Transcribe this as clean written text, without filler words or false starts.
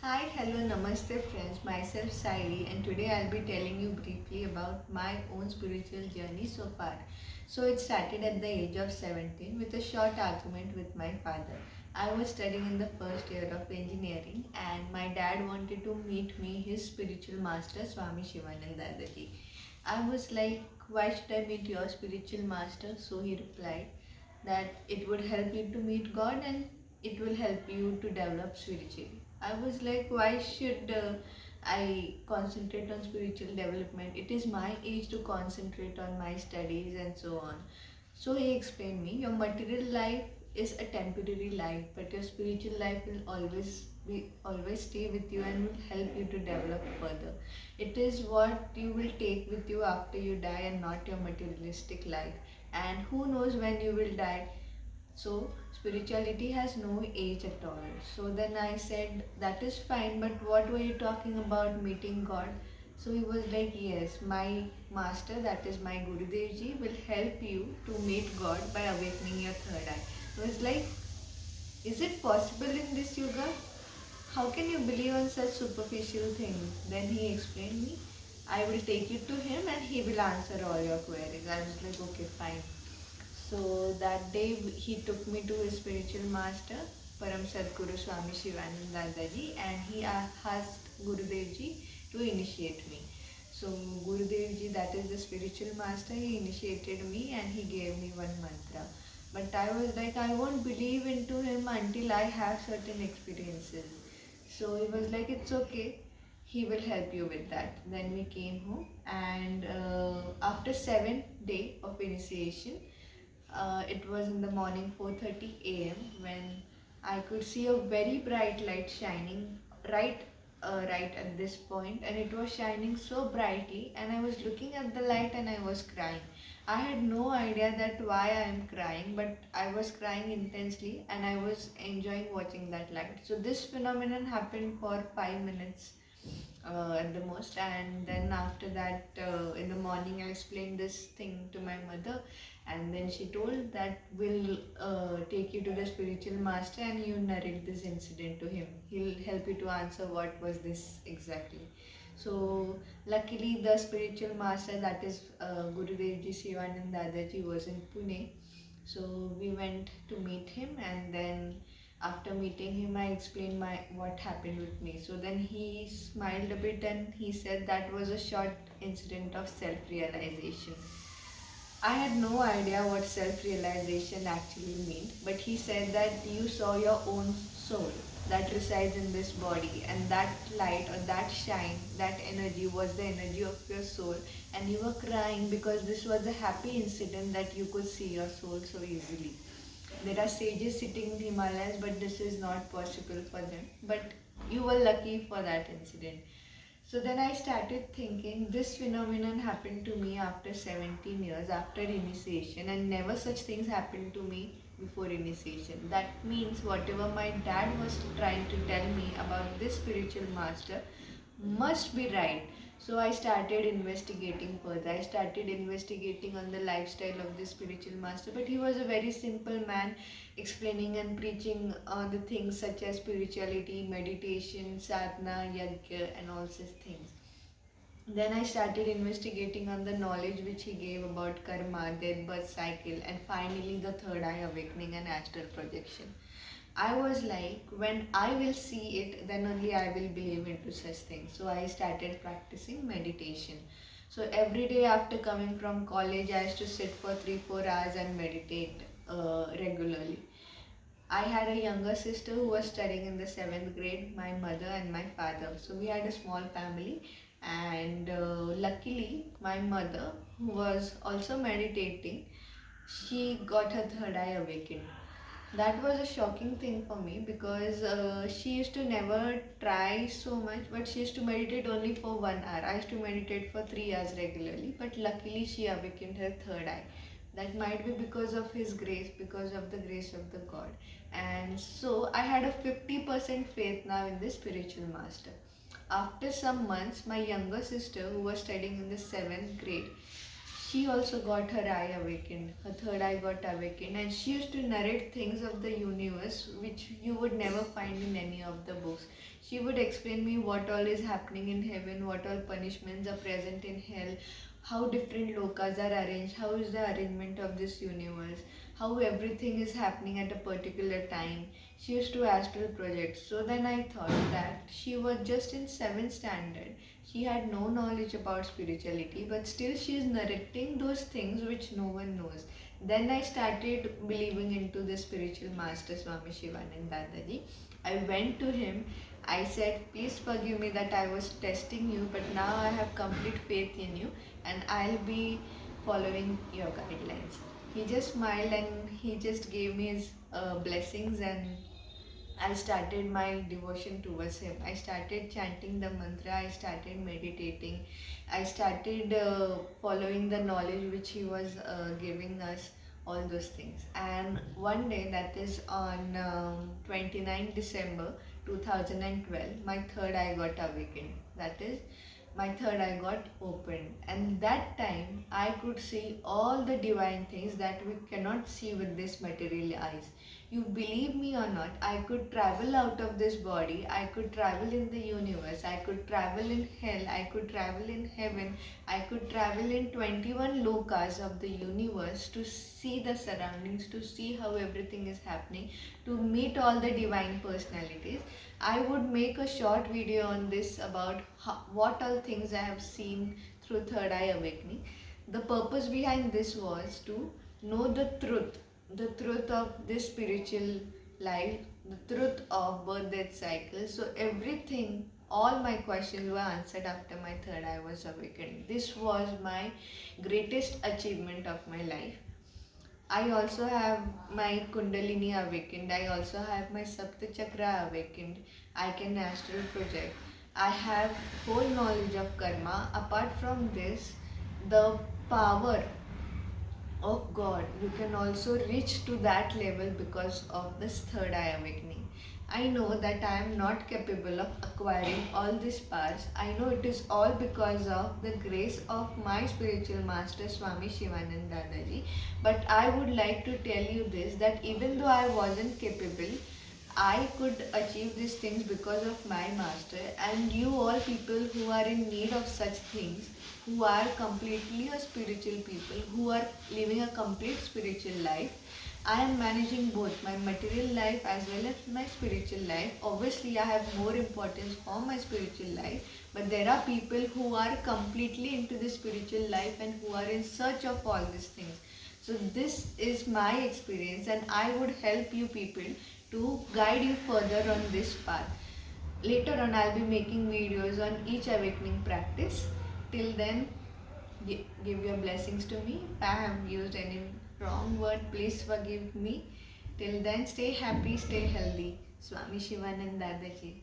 Hi, hello, namaste friends. Myself Saili, and today I'll be telling you briefly about my own spiritual journey so far. So it started at the age of 17 with a short argument with my father. I was studying in the first year of engineering and my dad wanted to meet me his spiritual master Swami Shivanandadaji. I was like, why should I meet your spiritual master? So he replied that it would help you to meet God and it will help you to develop spiritually. I was like, why should I concentrate on spiritual development? It is my age to concentrate on my studies and so on. So he explained me, your material life is a temporary life, but your spiritual life will always stay with you and will help you to develop further. It is what you will take with you after you die and not your materialistic life. And who knows when you will die, so spirituality has no age at all. So then I said, that is fine, but what were you talking about meeting God? So he was like, yes, my master, that is my Gurudev ji, will help you to meet God by awakening your third eye. I was like, is it possible in this yoga? How can you believe on such superficial things? Then he explained me, I will take you to him and he will answer all your queries. I was like, okay, fine. So that day he took me to his spiritual master, Param Sadguru Swami Shivananda Ji, and he asked Gurudev Ji to initiate me. So Gurudev Ji, that is the spiritual master, he initiated me and he gave me one mantra. But I was like, I won't believe into him until I have certain experiences. So he was like, it's okay, he will help you with that. Then we came home, and after 7 day of initiation, it was in the morning 4:30 a.m. when I could see a very bright light shining right at this point, and it was shining so brightly, and I was looking at the light and I was crying. I had no idea that why I am crying, but I was crying intensely and I was enjoying watching that light. So this phenomenon happened for 5 minutes at the most, and then after that, in the morning I explained this thing to my mother, and then she told that we'll take you to the spiritual master and you narrate this incident to him. He'll help you to answer what was this exactly. So luckily the spiritual master, that is Gurudev Ji Shivanand Dadaji, was in Pune. So we went to meet him, and then after meeting him I explained my what happened with me. So then he smiled a bit and he said that was a short incident of self-realization. I had no idea what self-realization actually meant, but he said that you saw your own soul that resides in this body, and that light or that shine, that energy was the energy of your soul, and you were crying because this was a happy incident that you could see your soul so easily. There are sages sitting in the Himalayas, but this is not possible for them. But you were lucky for that incident. So then I started thinking this phenomenon happened to me after 17 years, after initiation, and never such things happened to me before initiation. That means whatever my dad was trying to tell me about this spiritual master must be right. So I started investigating further. I started investigating on the lifestyle of this spiritual master. But he was a very simple man, explaining and preaching on the things such as spirituality, meditation, sadhana, yajna, and all such things. Then I started investigating on the knowledge which he gave about karma, death, birth cycle, and finally the third eye awakening and astral projection. I was like, when I will see it, then only I will believe into such things. So I started practicing meditation. So every day after coming from college, I used to sit for 3 4 hours and meditate regularly. I had a younger sister who was studying in the seventh grade, my mother and my father. So we had a small family, and luckily, my mother, who was also meditating, she got her third eye awakened. That was a shocking thing for me because she used to never try so much, but she used to meditate only for 1 hour. I used to meditate for 3 hours regularly, but luckily she awakened her third eye. That might be because of his grace, because of the grace of the God. And so I had a 50% faith now in the spiritual master. After some months, my younger sister, who was studying in the seventh grade, she also got her eye awakened, her third eye got awakened, and she used to narrate things of the universe which you would never find in any of the books. She would explain me what all is happening in heaven, what all punishments are present in hell, how different lokas are arranged, how is the arrangement of this universe, how everything is happening at a particular time. She used to astral project. So then I thought that she was just in 7th standard. She had no knowledge about spirituality, but still she is narrating those things which no one knows. Then I started believing into the spiritual master Swami Shivanand Dadaji. I went to him. I said, please forgive me that I was testing you, but now I have complete faith in you and I'll be following your guidelines. He just smiled and he just gave me his blessings, and I started my devotion towards him. I started chanting the mantra, I started meditating, I started following the knowledge which he was giving us, all those things. And one day, that is on 29 December 2012, my third eye got awakened. That is, my third eye got opened, and that time I could see all the divine things that we cannot see with this material eyes. You believe me or not, I could travel out of this body, I could travel in the universe, I could travel in hell, I could travel in heaven, I could travel in 21 lokas of the universe to see the surroundings, to see how everything is happening, to meet all the divine personalities. I would make a short video on this about what all things I have seen through Third Eye Awakening. The purpose behind this was to know the truth of this spiritual life, the truth of birth death cycle. So everything, all my questions were answered after my third eye was awakened. This was my greatest achievement of my life. I also have my Kundalini awakened. I also have my Sapta Chakra awakened. I can astral project. I have whole knowledge of karma. Apart from this, the power of God, you can also reach to that level because of this third eye awakening. I know that I am not capable of acquiring all these powers. I know it is all because of the grace of my spiritual master Swami Shivanand Dadaji. But I would like to tell you this, that even though I wasn't capable, I could achieve these things because of my master, and you all people who are in need of such things, who are completely a spiritual people, who are living a complete spiritual life. I am managing both my material life as well as my spiritual life. Obviously, I have more importance for my spiritual life, but there are people who are completely into the spiritual life and who are in search of all these things. So this is my experience, and I would help you people to guide you further on this path. Later on, I'll be making videos on each awakening practice. Till then, give your blessings to me. If I have used any wrong word, please forgive me. Till then, stay happy, stay healthy. Swami Shivanand Dadaji.